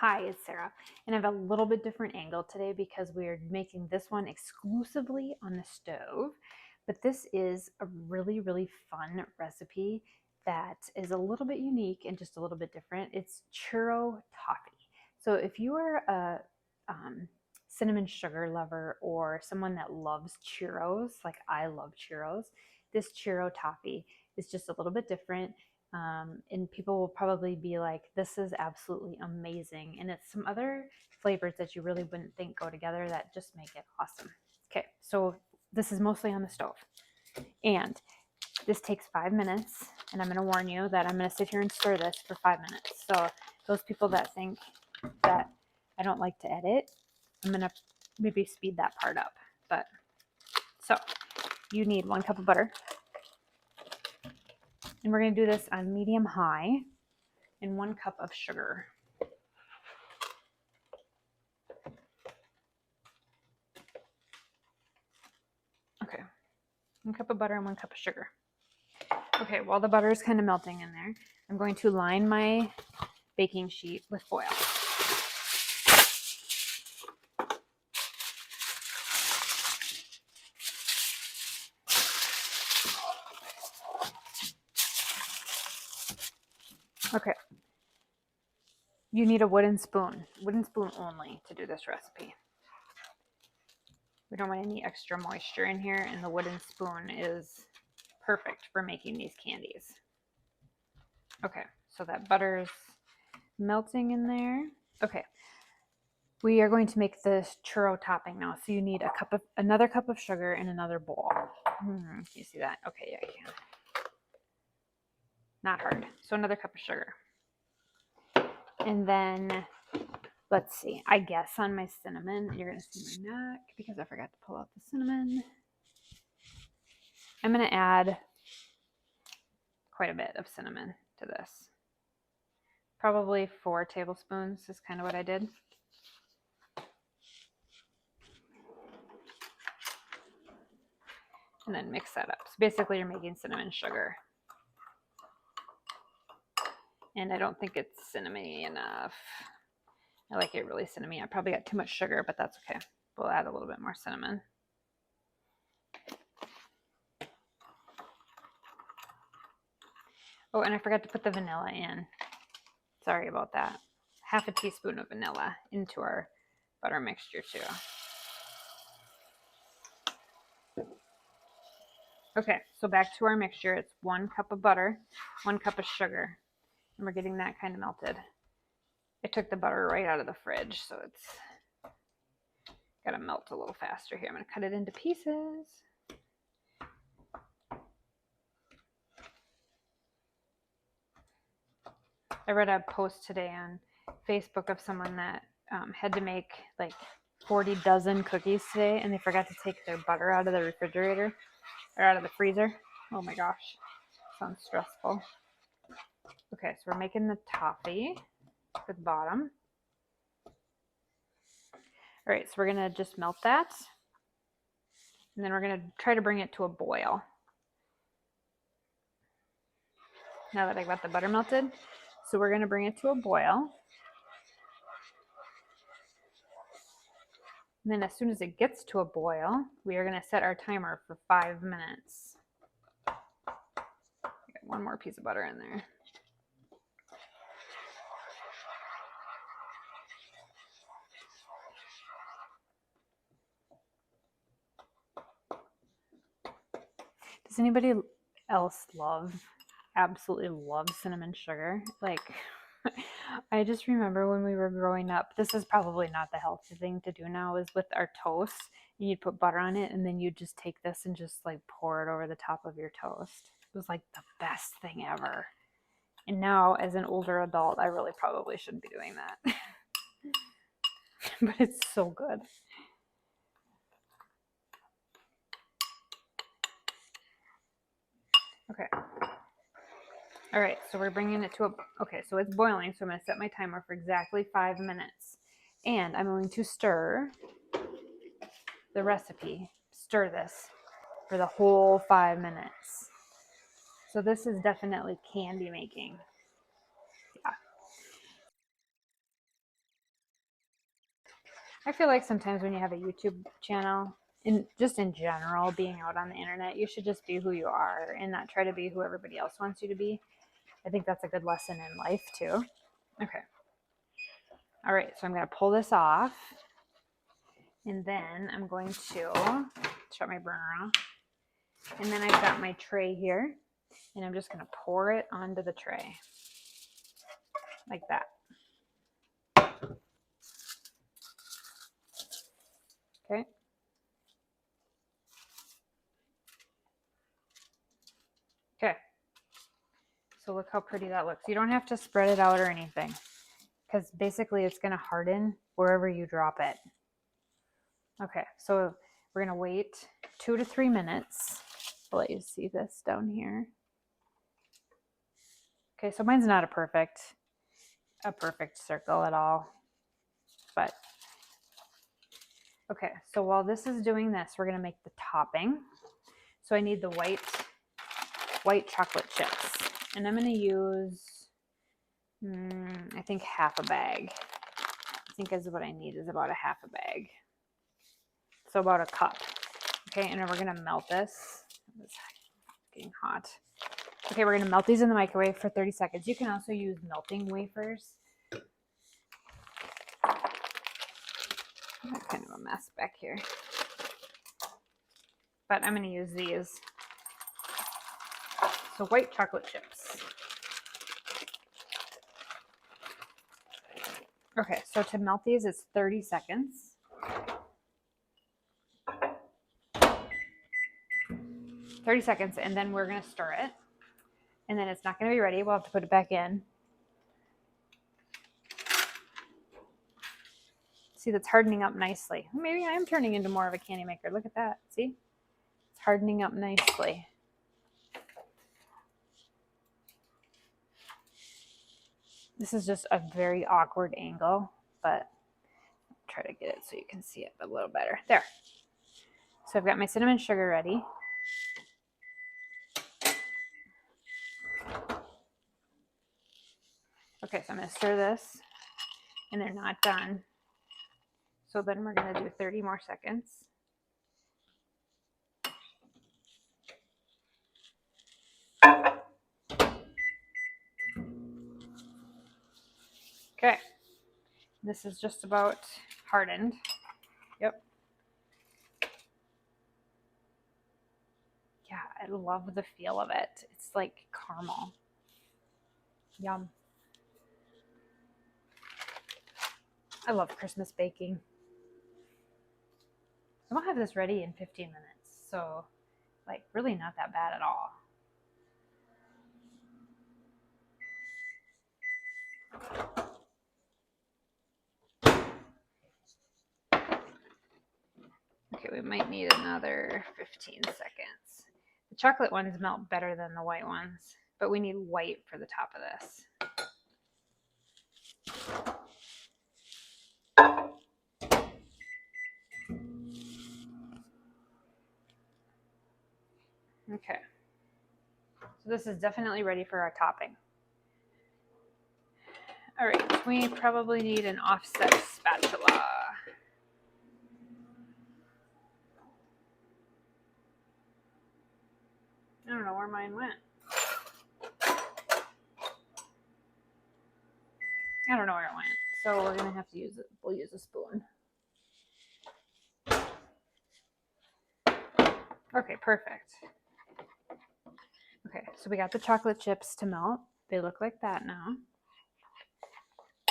Hi, it's Sarah, and I have a little bit different angle today because we are making this one exclusively on the stove. But this is a really fun recipe that is a little bit unique and just a little bit different. It's churro toffee. So if you are a cinnamon sugar lover or someone that loves churros, like I love churros, this churro toffee is just a little bit different. And people will probably be like, this is absolutely amazing. And it's some other flavors that you really wouldn't think go together that just make it awesome. Okay, so this is mostly on the stove. And this takes 5 minutes. And I'm going to warn you that I'm going to sit here and stir this for 5 minutes. So those people that think that I don't like to edit, I'm going to maybe speed that part up. But so you need 1 cup of butter. And we're going to do this on medium high, and 1 cup of sugar. Okay, 1 cup of butter and 1 cup of sugar. Okay, while the butter is kind of melting in there, I'm going to line my baking sheet with foil. Okay, you need a wooden spoon only to do this recipe. We don't want any extra moisture in here, and the wooden spoon is perfect for making these candies. Okay, so that butter's melting in there. Okay, we are going to make the churro topping now. So you need another cup of sugar in another bowl. Can you see that? Okay, yeah, I can. Not hard. So another cup of sugar. And then, let's see, I guess on my cinnamon, you're going to see my neck because I forgot to pull out the cinnamon. I'm going to add quite a bit of cinnamon to this. Probably 4 tablespoons is kind of what I did. And then mix that up. So basically you're making cinnamon sugar. And I don't think it's cinnamony enough. I like it really cinnamony. I probably got too much sugar, but that's okay. We'll add a little bit more cinnamon. Oh, and I forgot to put the vanilla in. Sorry about that. 1/2 teaspoon of vanilla into our butter mixture too. Okay, so back to our mixture. It's 1 cup of butter, 1 cup of sugar, and we're getting that kind of melted. I took the butter right out of the fridge, so it's got to melt a little faster here. I'm going to cut it into pieces. I read a post today on Facebook of someone that had to make like 40 dozen cookies today, and they forgot to take their butter out of the refrigerator or out of the freezer. Oh my gosh, sounds stressful. Okay, so we're making the toffee for the bottom. All right, so we're gonna just melt that, and then we're gonna try to bring it to a boil. Now that I got the butter melted, so we're gonna bring it to a boil. And then as soon as it gets to a boil, we are gonna set our timer for 5 minutes. Got 1 more piece of butter in there. Does anybody else absolutely love cinnamon sugar? Like, I just remember when we were growing up, this is probably not the healthy thing to do now, is with our toast, you'd put butter on it and then you'd just take this and just like pour it over the top of your toast. It was like the best thing ever. And now as an older adult, I really probably shouldn't be doing that. But it's so good. Okay. All right, so we're bringing it to okay, so it's boiling, so I'm gonna set my timer for exactly 5 minutes. And I'm going to stir the recipe, stir this for the whole 5 minutes. So this is definitely candy making. Yeah. I feel like sometimes when you have a YouTube channel, just in general, being out on the internet, you should just be who you are and not try to be who everybody else wants you to be. I think that's a good lesson in life too. Okay. All right, so I'm going to pull this off, and then I'm going to shut my burner off. And then I've got my tray here, and I'm just going to pour it onto the tray like that. Okay. Okay. So look how pretty that looks. You don't have to spread it out or anything, because basically it's going to harden wherever you drop it. Okay, so we're going to wait 2 to 3 minutes. I'll let you see this down here. Okay, so mine's not a perfect circle at all, but okay, so while this is doing this, we're going to make the topping. So I need the white chocolate chips, and I'm going to use I think half a bag. I think is what I need, is about a half a bag. So about a cup. Okay, and then we're going to melt this. It's getting hot. Okay, we're going to melt these in the microwave for 30 seconds. You can also use melting wafers. That's kind of a mess back here. But I'm going to use these. So white chocolate chips. Okay, so to melt these, it's 30 seconds. 30 seconds, and then we're going to stir it. And then it's not going to be ready. We'll have to put it back in. See, that's hardening up nicely. Maybe I am turning into more of a candy maker. Look at that. See? It's hardening up nicely. This is just a very awkward angle, but I'll try to get it so you can see it a little better. There. So I've got my cinnamon sugar ready. Okay, so I'm going to stir this, and they're not done. So then we're going to do 30 more seconds. Okay, this is just about hardened. Yep. Yeah, I love the feel of it. It's like caramel. Yum. I love Christmas baking. So I'll have this ready in 15 minutes. So, like, really not that bad at all. Okay, we might need another 15 seconds. The chocolate ones melt better than the white ones, but we need white for the top of this. Okay, so this is definitely ready for our topping. All right, we probably need an offset spatula. I don't know where mine went. I don't know where it went, so we're gonna have to use it. We'll use a spoon. Okay, perfect. Okay, so we got the chocolate chips to melt. They look like that now.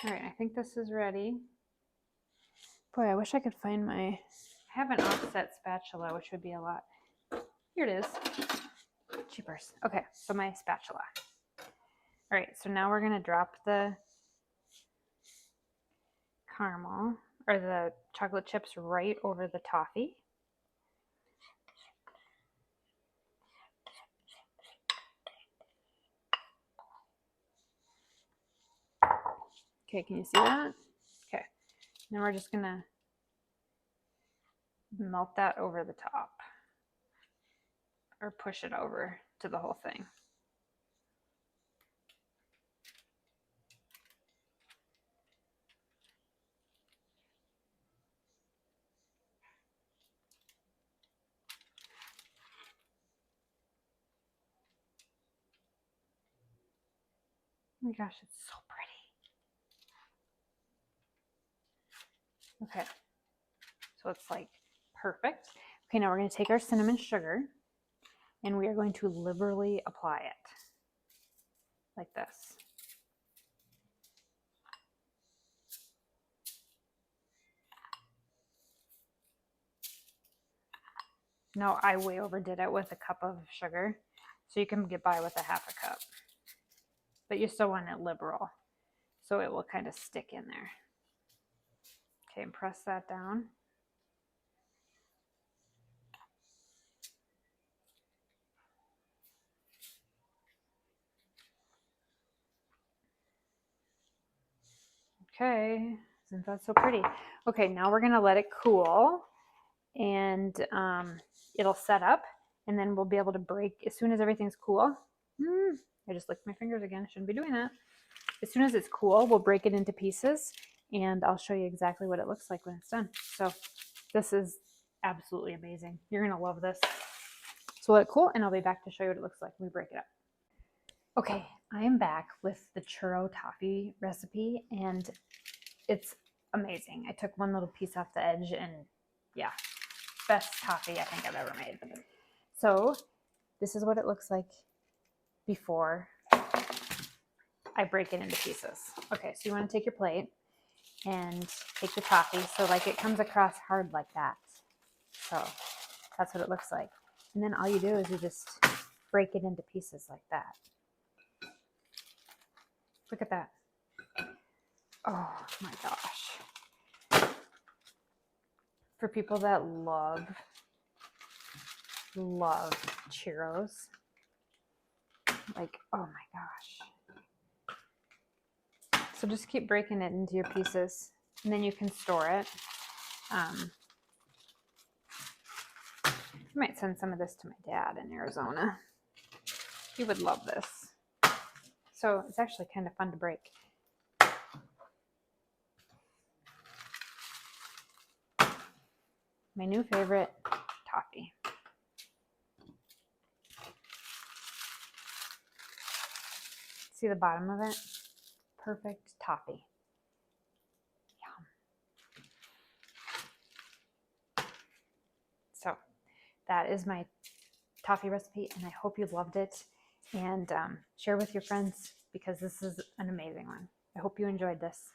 All right, I think this is ready. Boy, I wish I could find my... I have an offset spatula, which would be a lot. Here it is. Cheapers. Okay, so my spatula. All right, so now we're going to drop the caramel, or the chocolate chips, right over the toffee. Okay, can you see that? Okay, then we're just going to melt that over the top, or push it over to the whole thing. Oh my gosh, it's so pretty. Okay, so it's like perfect. Okay, now we're going to take our cinnamon sugar and we are going to liberally apply it like this. No, I way overdid it with a cup of sugar, so you can get by with a half a cup. But you still want it liberal, so it will kind of stick in there. Okay, and press that down. Okay, isn't that so pretty? Okay, now we're gonna let it cool, and it'll set up, and then we'll be able to break as soon as everything's cool. I just licked my fingers again. I shouldn't be doing that. As soon as it's cool, we'll break it into pieces, and I'll show you exactly what it looks like when it's done. So this is absolutely amazing. You're gonna love this. So let it cool, and I'll be back to show you what it looks like when we break it up. Okay, I am back with the churro toffee recipe, and it's amazing. I took one little piece off the edge, and yeah, best toffee I think I've ever made. So this is what it looks like before I break it into pieces. Okay, so you want to take your plate and take the toffee, so like it comes across hard like that. So that's what it looks like. And then all you do is you just break it into pieces like that. Look at that. Oh my gosh. For people that love churros, like, oh my gosh. So just keep breaking it into your pieces, and then you can store it. I might send some of this to my dad in Arizona. He would love this. So it's actually kind of fun to break. My new favorite toffee. See the bottom of it? Perfect toffee. Yum. So that is my toffee recipe, and I hope you loved it. And share with your friends, because this is an amazing one. I hope you enjoyed this.